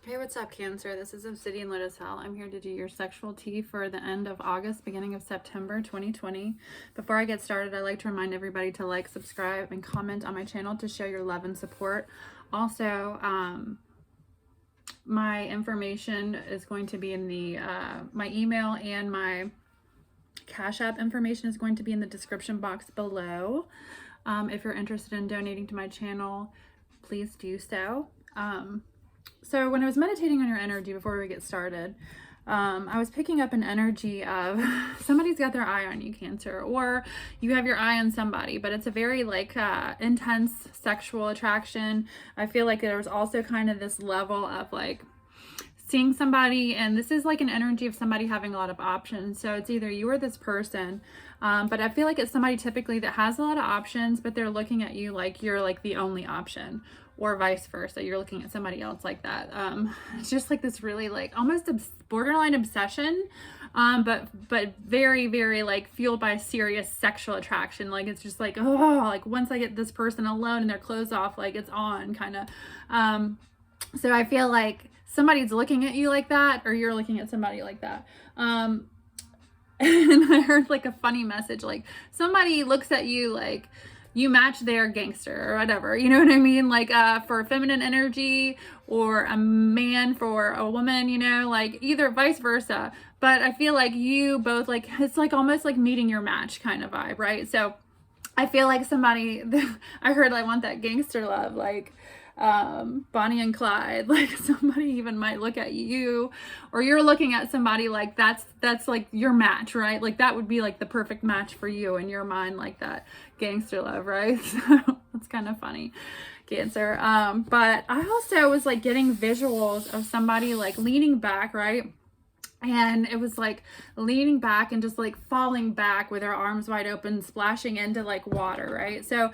Hey, what's up, Cancer? This is Obsidian Lotus Hell. I'm here to do your sexual tea for the end of August, beginning of September 2020. Before I get started, I'd like to remind everybody to like, subscribe, and comment on my channel to show your love and support. Also, my information is going to be in the, my email and my Cash App information is going to be in the description box below. If you're interested in donating to my channel, please do so. So when I was meditating on your energy before we get started, I was picking up an energy of somebody's got their eye on you, Cancer, or you have your eye on somebody, but it's a very like intense sexual attraction. I feel like there's also kind of this level of like seeing somebody, and this is like an energy of somebody having a lot of options. So it's either you or this person, but I feel like it's somebody typically that has a lot of options, but they're looking at you like you're like the only option, or vice versa. You're looking at somebody else like that. It's just like this really like almost borderline obsession, but very, very like fueled by serious sexual attraction. Like it's just like, oh, like once I get this person alone and their clothes off, like it's on kind of. So I feel like somebody's looking at you like that, or you're looking at somebody like that. And I heard like a funny message, like somebody looks at you like you match their gangster or whatever, you know what I mean? Like for feminine energy, or a man for a woman, you know, like either vice versa. But I feel like you both, like it's like almost like meeting your match kind of vibe, right? So I feel like somebody, I heard I want that gangster love, like Bonnie and Clyde. Like somebody even might look at you, or you're looking at somebody like that's like your match, right? Like that would be like the perfect match for you in your mind, like that gangster love, right? So that's kind of funny, Cancer. But I also was like getting visuals of somebody like leaning back, right? And it was like leaning back and just like falling back with her arms wide open, splashing into like water, right? So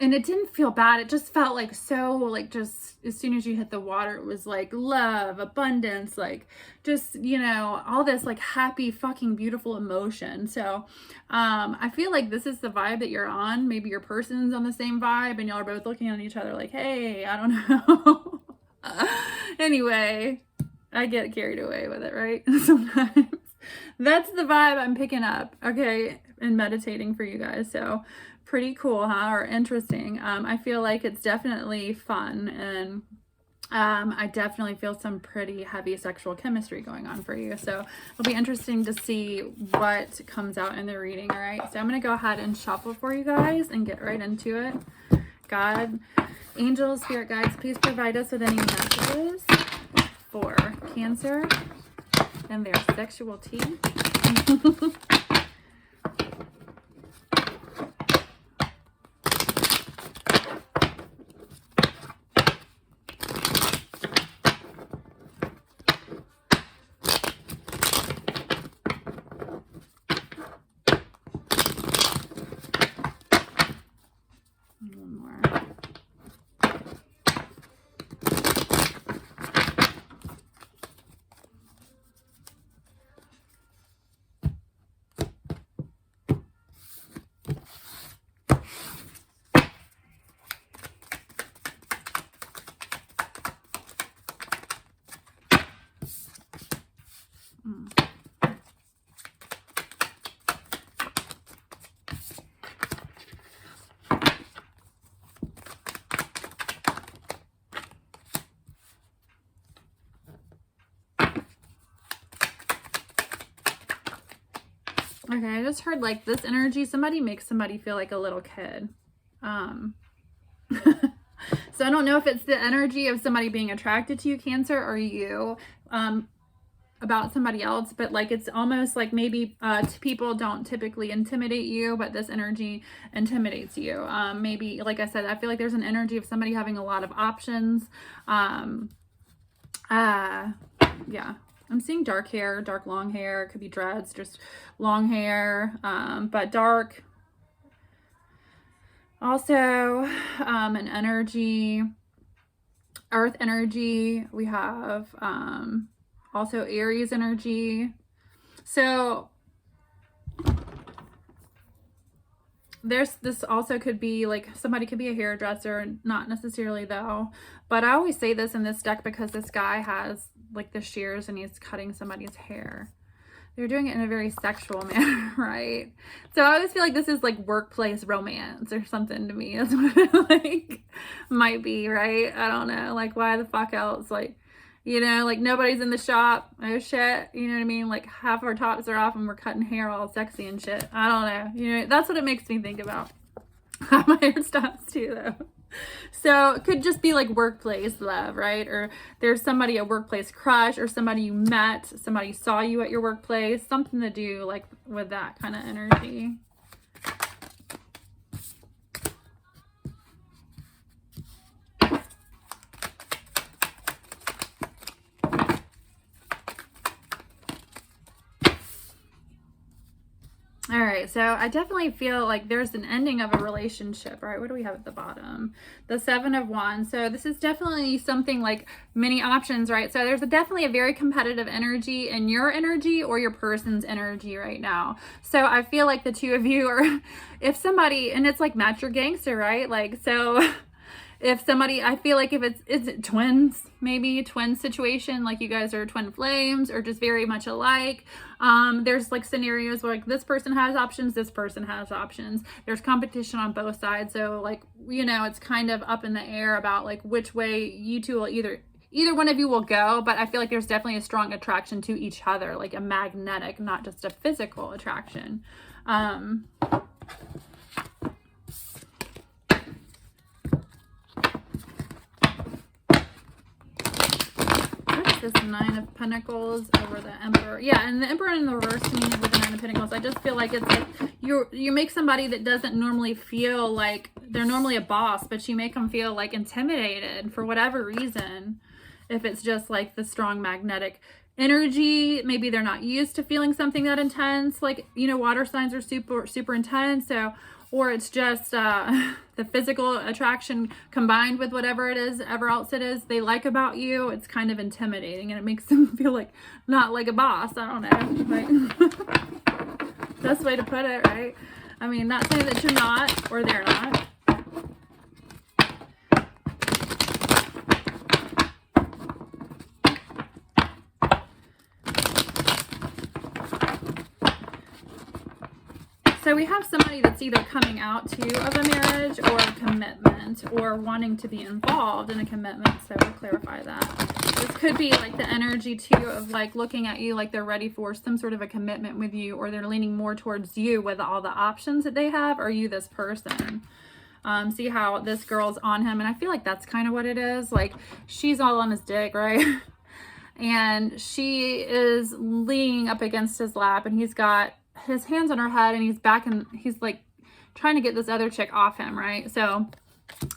and it didn't feel bad. It just felt like so, like just as soon as you hit the water, it was like love, abundance, like just, you know, all this like happy, fucking beautiful emotion. So I feel like this is the vibe that you're on. Maybe your person's on the same vibe and y'all are both looking at each other like, hey, I don't know. Anyway, I get carried away with it, right? Sometimes. That's the vibe I'm picking up, okay, and meditating for you guys. So pretty cool, huh? Or interesting. I feel like it's definitely fun, and I definitely feel some pretty heavy sexual chemistry going on for you. So it'll be interesting to see what comes out in the reading. All right, so I'm going to go ahead and shuffle for you guys and get right into it. God, angels, spirit guides, please provide us with any messages for Cancer and their sexual tea. One more. Okay, I just heard like this energy, somebody makes somebody feel like a little kid. So I don't know if it's the energy of somebody being attracted to you, Cancer, or you about somebody else, but like it's almost like maybe people don't typically intimidate you, but this energy intimidates you. Maybe, like I said, I feel like there's an energy of somebody having a lot of options. Yeah. I'm seeing dark hair, dark long hair. It could be dreads, just long hair, but dark. Also, an energy, earth energy. We have also Aries energy. So this also could be like somebody could be a hairdresser, not necessarily though, but I always say this in this deck because this guy has like the shears and he's cutting somebody's hair. They're doing it in a very sexual manner, right? So I always feel like this is like workplace romance or something to me. That's what it like might be, right? I don't know. Like, why the fuck else? Like, you know, like nobody's in the shop. Oh shit. You know what I mean? Like half our tops are off and we're cutting hair all sexy and shit. I don't know. You know, that's what it makes me think about. My hairstyles too, though. So it could just be like workplace love, right? Or there's somebody, a workplace crush, or somebody you met, somebody saw you at your workplace, something to do like with that kind of energy. All right, so I definitely feel like there's an ending of a relationship, right? What do we have at the bottom? The 7 of Wands. So this is definitely something like many options, right? So there's definitely a very competitive energy in your energy or your person's energy right now. So I feel like the two of you are, if somebody, and it's like match your gangster, right? Like, so if somebody, I feel like if it's twins, maybe twin situation, like you guys are twin flames or just very much alike. There's like scenarios where like this person has options, this person has options. There's competition on both sides. So like, you know, it's kind of up in the air about like which way you two will either one of you will go, but I feel like there's definitely a strong attraction to each other, like a magnetic, not just a physical attraction. This 9 of Pentacles over the Emperor. Yeah, and the Emperor in the reverse to me with the 9 of Pentacles. I just feel like it's like you make somebody that doesn't normally feel like they're normally a boss, but you make them feel like intimidated for whatever reason. If it's just like the strong magnetic energy, maybe they're not used to feeling something that intense. Like, you know, water signs are super intense. So, or it's just the physical attraction combined with whatever it is, ever else it is they like about you. It's kind of intimidating and it makes them feel like not like a boss. I don't know. Like, best way to put it, right? I mean, not saying that you're not or they're not. So we have somebody that's either coming out to of a marriage or a commitment or wanting to be involved in a commitment. So we'll clarify that. This could be like the energy too of like looking at you like they're ready for some sort of a commitment with you, or they're leaning more towards you with all the options that they have, or you this person. See how this girl's on him, and I feel like that's kind of what it is. Like she's all on his dick, right? And she is leaning up against his lap, and he's got his hands on her head and he's back and he's like trying to get this other chick off him, right? So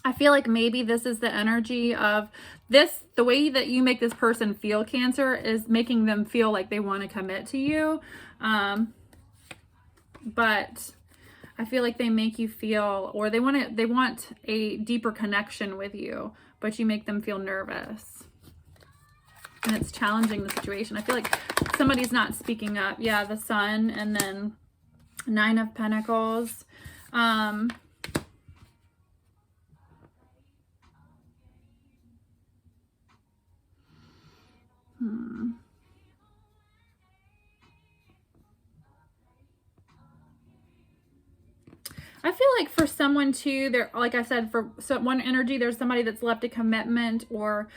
I feel like maybe this is the energy of this, the way that you make this person feel, Cancer, is making them feel like they want to commit to you. But I feel like they make you feel, or they want a deeper connection with you, but you make them feel nervous. And it's challenging the situation. I feel like somebody's not speaking up. Yeah, the Sun, and then 9 of Pentacles. I feel like for someone too, there, like I said, for one energy, there's somebody that's left a commitment or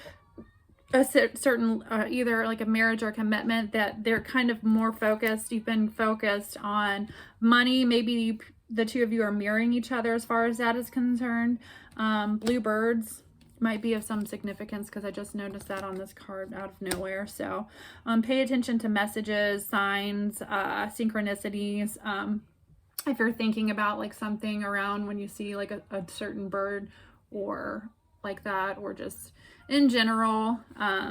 a certain either like a marriage or a commitment that they're kind of more focused. You've been focused on money. Maybe the two of you are mirroring each other as far as that is concerned. Blue birds might be of some significance because I just noticed that on this card out of nowhere. So pay attention to messages, signs, synchronicities. If you're thinking about like something around when you see like a certain bird or like that, or just in general,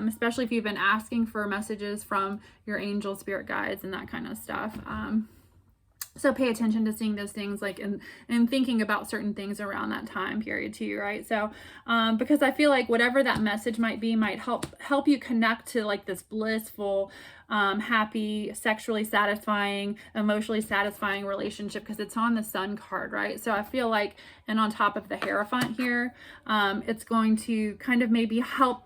especially if you've been asking for messages from your angel, spirit guides and that kind of stuff. So pay attention to seeing those things, like, and thinking about certain things around that time period too, right? So, because I feel like whatever that message might be might help you connect to like this blissful, happy, sexually satisfying, emotionally satisfying relationship, because it's on the Sun card, right? So I feel like, and on top of the Hierophant here, it's going to kind of maybe help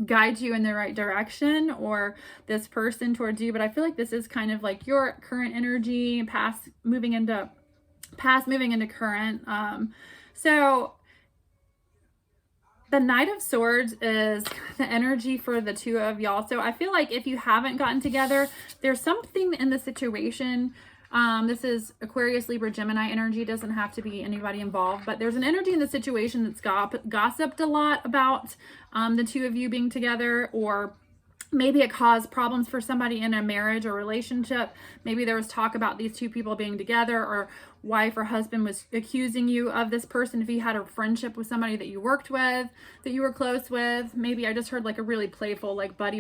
guide you in the right direction, or this person towards you. But I feel like this is kind of like your current energy, past moving into current. So the Knight of Swords is the energy for the two of y'all. So I feel like if you haven't gotten together, there's something in the situation. This is Aquarius, Libra, Gemini energy. Doesn't have to be anybody involved, but there's an energy in the situation that's gossiped a lot about the two of you being together, or maybe it caused problems for somebody in a marriage or relationship. Maybe there was talk about these two people being together, or wife or husband was accusing you of this person. If you had a friendship with somebody that you worked with, that you were close with, maybe I just heard like a really playful, like buddy.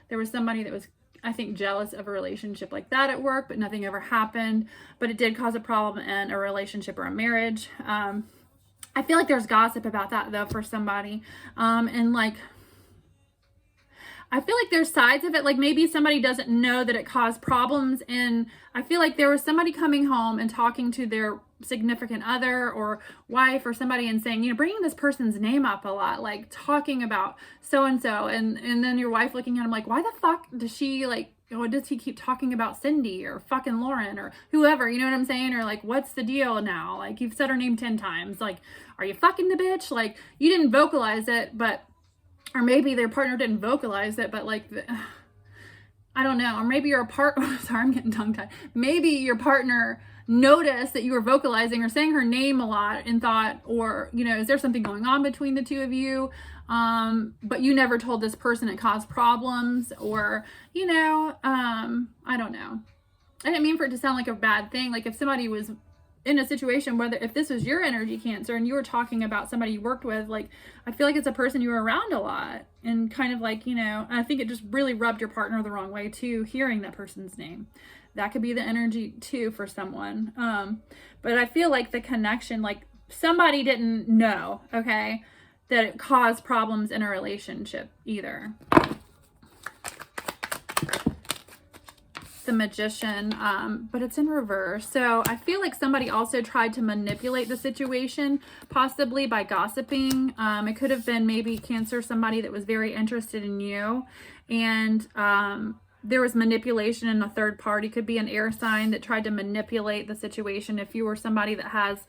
There was somebody that was, I think, jealous of a relationship like that at work, but nothing ever happened. But it did cause a problem in a relationship or a marriage. I feel like there's gossip about that though for somebody. And like, I feel like there's sides of it, like maybe somebody doesn't know that it caused problems, and I feel like there was somebody coming home and talking to their significant other or wife or somebody and saying, you know, bringing this person's name up a lot, like talking about so-and-so, and then your wife looking at him like, why the fuck does she, like, or does he keep talking about Cindy or fucking Lauren or whoever, you know what I'm saying? Or like, what's the deal now? Like, you've said her name 10 times. Like, are you fucking the bitch? Like, you didn't vocalize it, but, or maybe their partner didn't vocalize it, but like, I don't know. Or maybe your partner, sorry, I'm getting tongue tied. Maybe your partner noticed that you were vocalizing or saying her name a lot and thought, or, you know, is there something going on between the two of you? But you never told this person it caused problems, or, you know, I don't know. I didn't mean for it to sound like a bad thing. Like, if somebody was in a situation, whether if this was your energy Cancer and you were talking about somebody you worked with, like, I feel like it's a person you were around a lot, and kind of like, you know, I think it just really rubbed your partner the wrong way too, hearing that person's name. That could be the energy too for someone. But I feel like the connection, like somebody didn't know, okay, that it caused problems in a relationship either. The Magician, but it's in reverse. So I feel like somebody also tried to manipulate the situation, possibly by gossiping. It could have been maybe Cancer, somebody that was very interested in you, and there was manipulation in a third party. Could be an air sign that tried to manipulate the situation. If you were somebody that has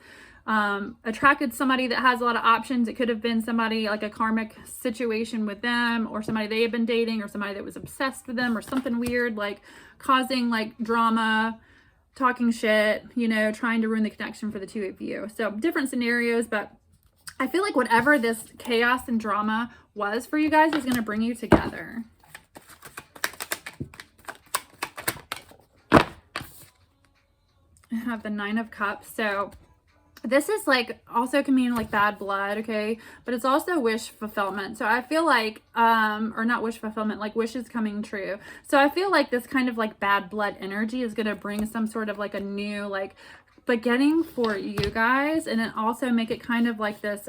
attracted somebody that has a lot of options, it could have been somebody like a karmic situation with them, or somebody they had been dating, or somebody that was obsessed with them, or something weird, like causing like drama, talking shit, you know, trying to ruin the connection for the two of you. So different scenarios, but I feel like whatever this chaos and drama was for you guys is going to bring you together. I have the 9 of Cups. So this is like also can mean like bad blood, okay, but it's also wish fulfillment. So I feel like or not wish fulfillment, like wishes coming true. So I feel like this kind of like bad blood energy is going to bring some sort of like a new like beginning for you guys, and then also make it kind of like this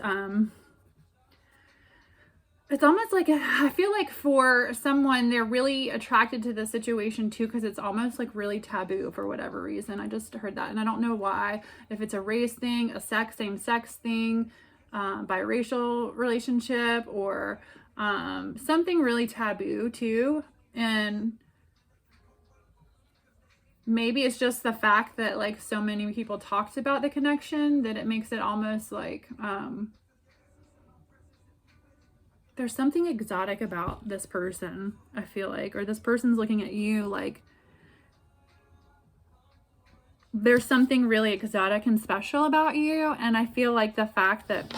it's almost like, I feel like for someone, they're really attracted to the situation too, because it's almost like really taboo for whatever reason. I just heard that, and I don't know why. If it's a race thing, a same-sex thing, biracial relationship, or something really taboo too. And maybe it's just the fact that like so many people talked about the connection that it makes it almost like there's something exotic about this person, I feel like, or this person's looking at you like there's something really exotic and special about you. And I feel like the fact that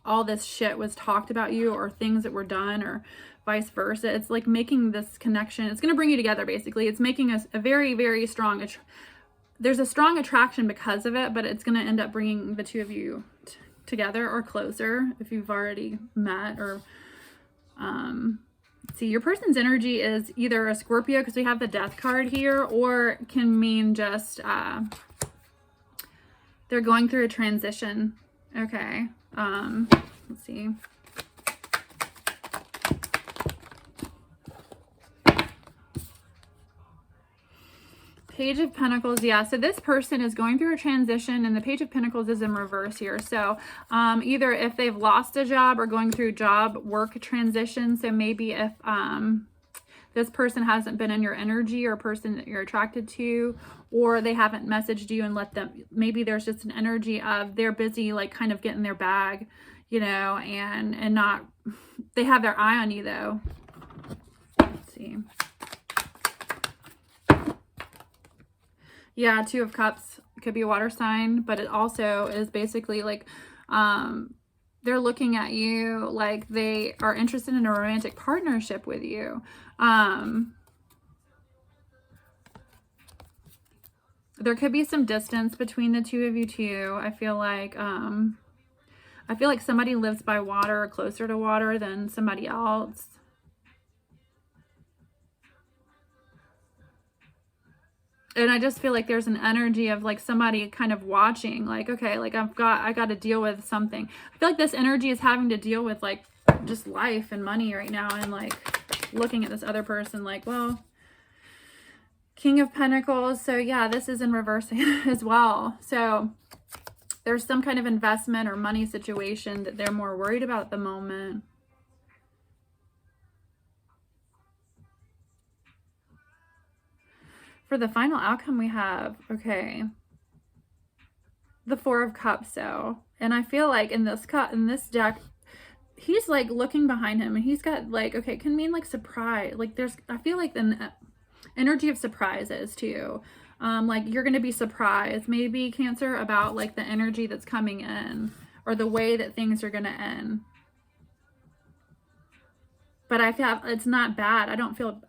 all this shit was talked about you, or things that were done, or vice versa, it's like making this connection, it's going to bring you together basically. It's making a very, very strong, there's a strong attraction because of it, but it's going to end up bringing the two of you together or closer if you've already met, or See, your person's energy is either a Scorpio, because we have the Death card here, or can mean just they're going through a transition. Okay. Let's see. Page of Pentacles, yeah, so this person is going through a transition, and the Page of Pentacles is in reverse here. So either if they've lost a job or going through job work transition, so maybe if this person hasn't been in your energy, or a person that you're attracted to, or they haven't messaged you and let them, maybe there's just an energy of they're busy, like kind of getting their bag, you know, and not, they have their eye on you though. Let's see. Yeah, Two of Cups could be a water sign, but it also is basically like they're looking at you like they are interested in a romantic partnership with you. There could be some distance between the two of you too. I feel like somebody lives by water or closer to water than somebody else. And I just feel like there's an energy of like somebody kind of watching, like, okay, like I got to deal with something. I feel like this energy is having to deal with like just life and money right now, and like looking at this other person like, well, King of Pentacles. So yeah, this is in reverse as well. So there's some kind of investment or money situation that they're more worried about at the moment. For the final outcome we have, okay, the Four of Cups. So, and I feel like in this deck, he's like looking behind him, and he's got like, okay, it can mean like surprise. Like I feel like the energy of surprises too. Like you're going to be surprised, maybe Cancer, about like the energy that's coming in, or the way that things are going to end. But I feel it's not bad. I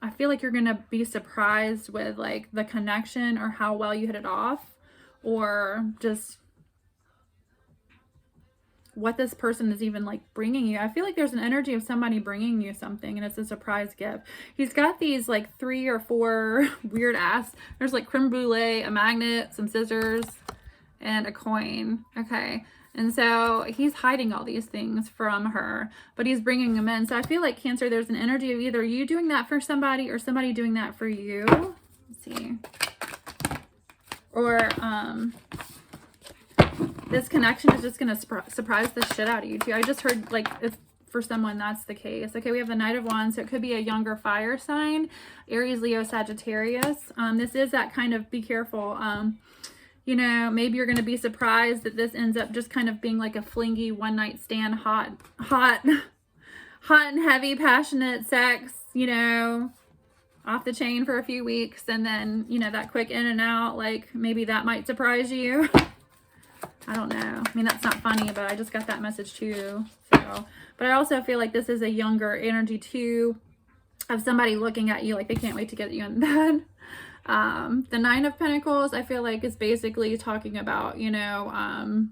feel like you're going to be surprised with like the connection, or how well you hit it off, or just what this person is even like bringing you. I feel like there's an energy of somebody bringing you something, and it's a surprise gift. He's got these like 3 or 4 weird ass. There's like creme brulee, a magnet, some scissors, and a coin. Okay. And so he's hiding all these things from her, but he's bringing them in. So I feel like, Cancer, there's an energy of either you doing that for somebody, or somebody doing that for you. Let's see. Or this connection is just going to surprise the shit out of you too. I just heard like if for someone that's the case. Okay, we have the Knight of Wands, so it could be a younger fire sign, Aries, Leo, Sagittarius. This is that kind of, be careful. You know, maybe you're going to be surprised that this ends up just kind of being like a flingy one-night stand, hot and heavy, passionate sex, you know, off the chain for a few weeks, and then, you know, that quick in and out, like maybe that might surprise you. I don't know. I mean, that's not funny, but I just got that message too. So, but I also feel like this is a younger energy too, of somebody looking at you like they can't wait to get you in bed. The Nine of Pentacles, I feel like, is basically talking about, you know,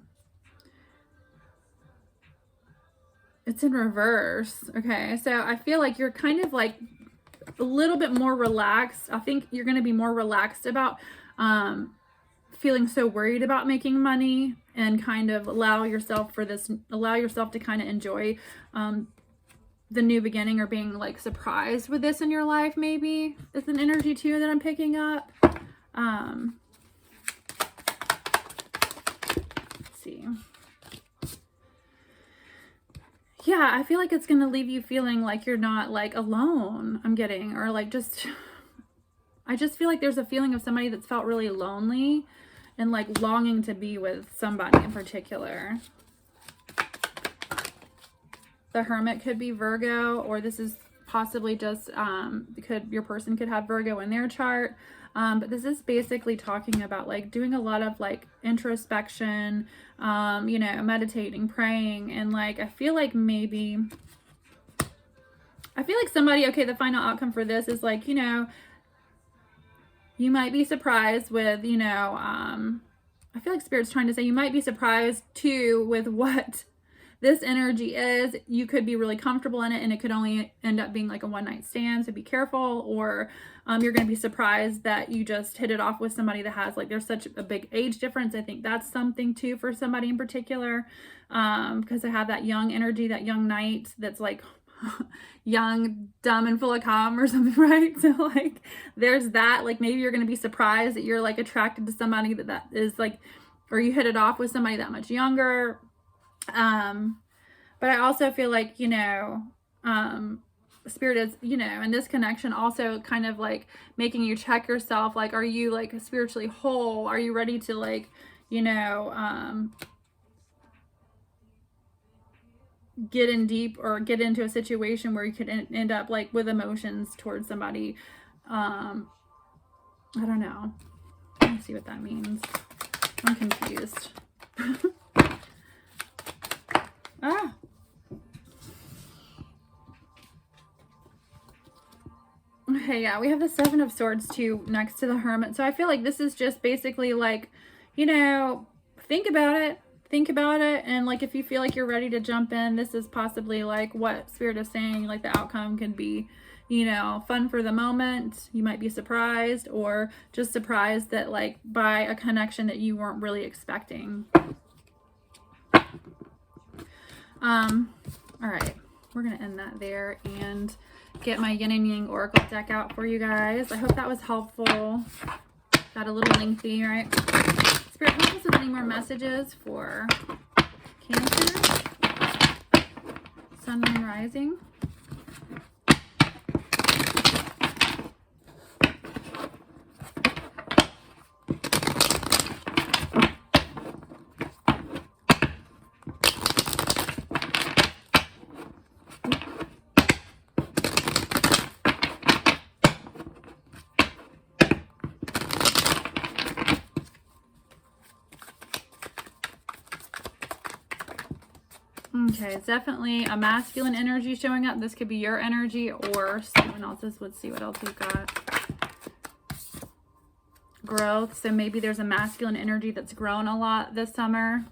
it's in reverse. Okay. So I feel like you're kind of like a little bit more relaxed. I think you're going to be more relaxed about, feeling so worried about making money, and kind of allow yourself to kind of enjoy, the new beginning, or being like surprised with this in your life. Maybe it's an energy too that I'm picking up. Let's see. Yeah, I feel like it's gonna leave you feeling like you're not like alone, I'm getting, or like I just feel like there's a feeling of somebody that's felt really lonely, and like longing to be with somebody in particular. The Hermit could be Virgo, or this is possibly just, your person could have Virgo in their chart. But this is basically talking about like doing a lot of like introspection, you know, meditating, praying. And like, I feel like somebody, okay, the final outcome for this is like, you know, you might be surprised with, you know, I feel like Spirit's trying to say you might be surprised too with what this energy is, you could be really comfortable in it and it could only end up being like a one-night stand, so be careful. Or you're going to be surprised that you just hit it off with somebody that has, like, there's such a big age difference. I think that's something too for somebody in particular, because I have that young energy, that young knight that's like young, dumb, and full of calm or something, right? So like there's that, like maybe you're going to be surprised that you're like attracted to somebody that is like, or you hit it off with somebody that much younger. But I also feel like, you know, Spirit is, you know, and this connection also kind of like making you check yourself, like, are you like spiritually whole? Are you ready to, like, you know, get in deep or get into a situation where you could end up like with emotions towards somebody. I don't know. Let me see what that means. I'm confused. Ah. Okay, yeah, we have the Seven of Swords too next to the Hermit. So I feel like this is just basically like, you know, think about it. Think about it, and like if you feel like you're ready to jump in, this is possibly like what Spirit is saying, like the outcome could be, you know, fun for the moment. You might be surprised, or just surprised that like by a connection that you weren't really expecting. All right, we're gonna end that there and get my Yin and Yang Oracle deck out for you guys. I hope that was helpful. Got a little lengthy, right? Spirit, help us with any more messages for Cancer, Sun, Moon, Rising. Okay, it's definitely a masculine energy showing up. This could be your energy or someone else's. Let's see what else we've got. Growth. So maybe there's a masculine energy that's grown a lot this summer.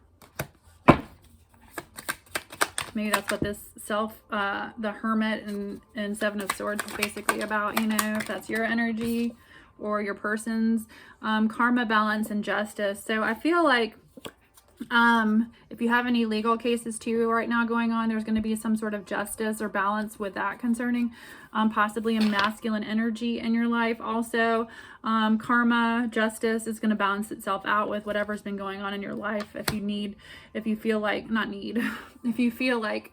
Maybe that's what this the Hermit and Seven of Swords is basically about, you know, if that's your energy or your person's. Karma, balance, and justice. So I feel like if you have any legal cases too right now going on, there's going to be some sort of justice or balance with that concerning possibly a masculine energy in your life. Also, karma, justice is going to balance itself out with whatever's been going on in your life. If you feel like, if you feel like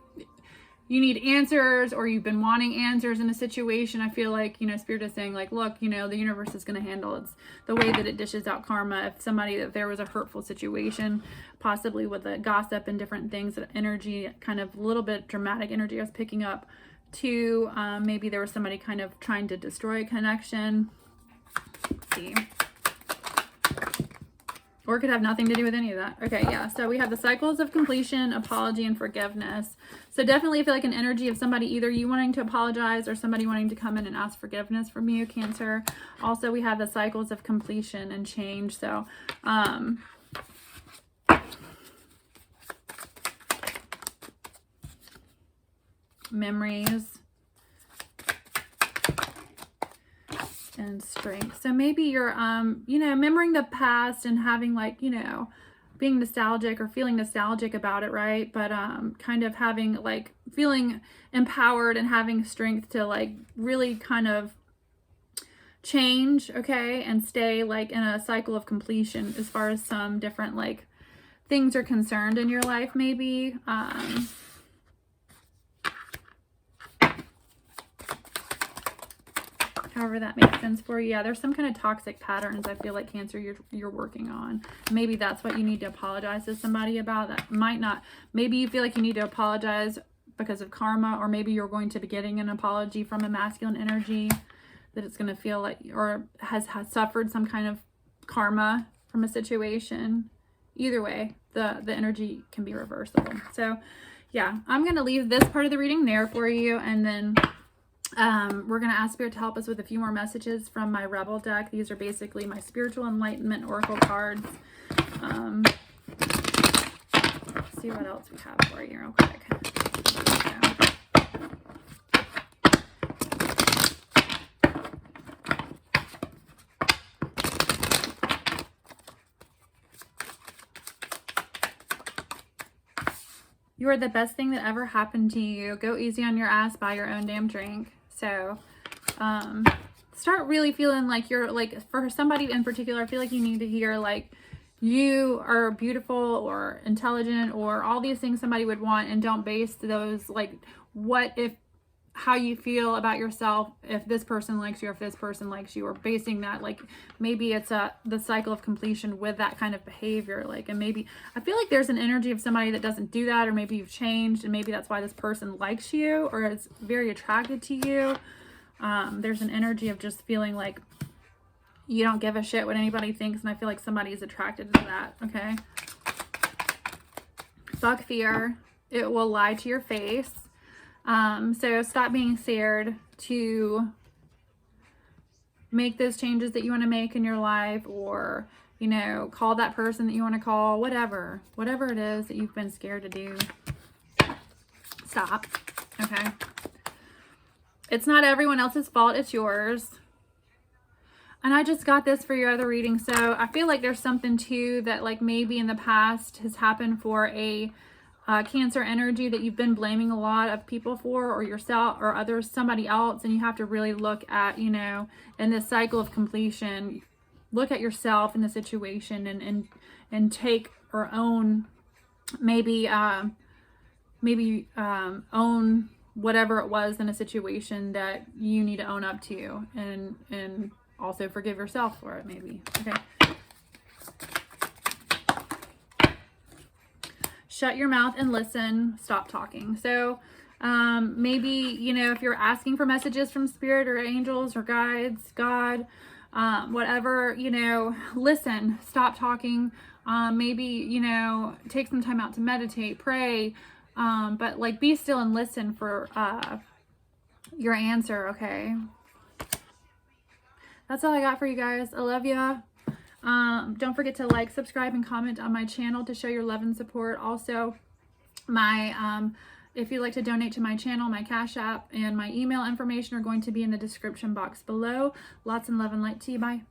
you need answers or you've been wanting answers in a situation, I feel like, you know, Spirit is saying like, look, you know, the universe is going to handle it. It's the way that it dishes out karma. If there was a hurtful situation, possibly with the gossip and different things, that energy, kind of a little bit dramatic energy I was picking up too. Maybe there was somebody kind of trying to destroy a connection. Let's see. Or it could have nothing to do with any of that. Okay, yeah. So we have the cycles of completion, apology, and forgiveness. So definitely I feel like an energy of somebody, either you wanting to apologize or somebody wanting to come in and ask forgiveness from you, Cancer. Also, we have the cycles of completion and change. So, memories and strength. So maybe you're you know, remembering the past and having like, you know, being nostalgic or feeling nostalgic about it, right? But kind of having like feeling empowered and having strength to like really kind of change, okay, and stay like in a cycle of completion as far as some different like things are concerned in your life, maybe. However that makes sense for you. Yeah, there's some kind of toxic patterns I feel like, Cancer, you're working on. Maybe that's what you need to apologize to somebody about. That might not, maybe you feel like you need to apologize because of karma, or maybe you're going to be getting an apology from a masculine energy that it's going to feel like, or has suffered some kind of karma from a situation. Either way, the energy can be reversible. So yeah, I'm going to leave this part of the reading there for you, and then we're going to ask Spirit to help us with a few more messages from my Rebel deck. These are basically my spiritual enlightenment oracle cards. See see what else we have for you real quick. You are the best thing that ever happened to you. Go easy on your ass, buy your own damn drink. So, start really feeling like you're, like, for somebody in particular, I feel like you need to hear, like, you are beautiful or intelligent or all these things somebody would want, and don't base those, like, how you feel about yourself if this person likes you or if this person likes you, or basing that, like, maybe it's the cycle of completion with that kind of behavior. Like, and maybe I feel like there's an energy of somebody that doesn't do that, or maybe you've changed and maybe that's why this person likes you or is very attracted to you. There's an energy of just feeling like you don't give a shit what anybody thinks, and I feel like somebody is attracted to that. Okay, fuck fear. It will lie to your face. So stop being scared to make those changes that you want to make in your life, or, you know, call that person that you want to call, whatever it is that you've been scared to do. Stop. Okay. It's not everyone else's fault. It's yours. And I just got this for your other reading. So I feel like there's something too that, like, maybe in the past has happened for a Cancer energy that you've been blaming a lot of people for, or yourself or others, somebody else. And you have to really look at, you know, in this cycle of completion, look at yourself in the situation and take or own, maybe own whatever it was in a situation that you need to own up to, and also forgive yourself for it, maybe. Okay. Shut your mouth and listen. Stop talking. So maybe, you know, if you're asking for messages from spirit or angels or guides, God, whatever, you know, listen. Stop talking. Maybe, you know, take some time out to meditate, pray, but, like, be still and listen for your answer. Okay, that's all I got for you guys. I love ya. Don't forget to like, subscribe, and comment on my channel to show your love and support. Also, if you'd like to donate to my channel, my Cash App and my email information are going to be in the description box below. Lots of love and light to you. Bye.